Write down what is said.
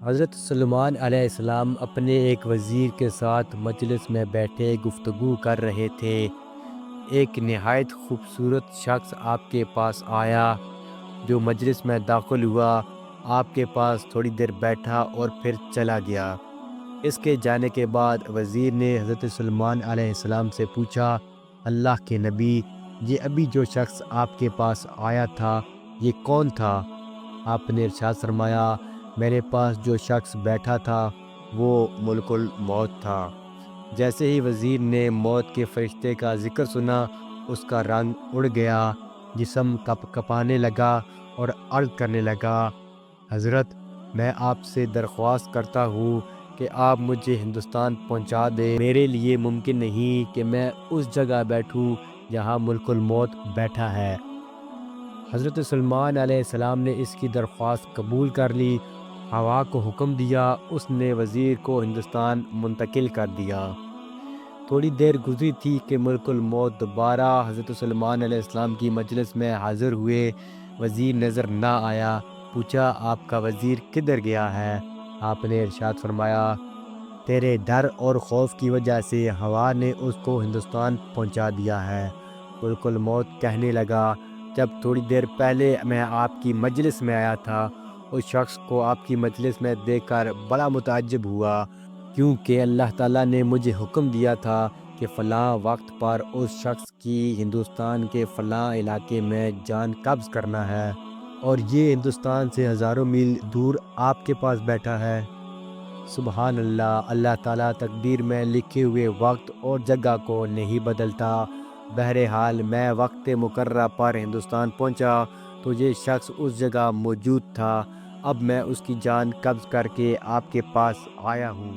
حضرت سلمان علیہ السلام اپنے ایک وزیر کے ساتھ مجلس میں بیٹھے گفتگو کر رہے تھے۔ ایک نہایت خوبصورت شخص آپ کے پاس آیا جو مجلس میں داخل ہوا، آپ کے پاس تھوڑی دیر بیٹھا اور پھر چلا گیا۔ اس کے جانے کے بعد وزیر نے حضرت سلمان علیہ السلام سے پوچھا، اللہ کے نبی، یہ ابھی جو شخص آپ کے پاس آیا تھا یہ کون تھا؟ آپ نے ارشاد فرمایا، میرے پاس جو شخص بیٹھا تھا وہ ملک الموت تھا۔ جیسے ہی وزیر نے موت کے فرشتے کا ذکر سنا، اس کا رنگ اڑ گیا، جسم کپ کپانے لگا اور عرض کرنے لگا، حضرت، میں آپ سے درخواست کرتا ہوں کہ آپ مجھے ہندوستان پہنچا دیں۔ میرے لیے ممکن نہیں کہ میں اس جگہ بیٹھوں جہاں ملک الموت بیٹھا ہے۔ حضرت سلمان علیہ السلام نے اس کی درخواست قبول کر لی۔ ہوا کو حکم دیا، اس نے وزیر کو ہندوستان منتقل کر دیا۔ تھوڑی دیر گزری تھی کہ ملک الموت دوبارہ حضرت سلمان علیہ السلام کی مجلس میں حاضر ہوئے۔ وزیر نظر نہ آیا، پوچھا، آپ کا وزیر کدھر گیا ہے؟ آپ نے ارشاد فرمایا، تیرے ڈر اور خوف کی وجہ سے ہوا نے اس کو ہندوستان پہنچا دیا ہے۔ ملک الموت کہنے لگا، جب تھوڑی دیر پہلے میں آپ کی مجلس میں آیا تھا، اس شخص کو آپ کی مجلس میں دیکھ کر بڑا متعجب ہوا، کیونکہ اللہ تعالیٰ نے مجھے حکم دیا تھا کہ فلاں وقت پر اس شخص کی ہندوستان کے فلاں علاقے میں جان قبض کرنا ہے، اور یہ ہندوستان سے ہزاروں میل دور آپ کے پاس بیٹھا ہے۔ سبحان اللہ، اللہ تعالیٰ تقدیر میں لکھے ہوئے وقت اور جگہ کو نہیں بدلتا۔ بہرحال میں وقت مقررہ پر ہندوستان پہنچا تو یہ شخص اس جگہ موجود تھا۔ اب میں اس کی جان قبض کر کے آپ کے پاس آیا ہوں۔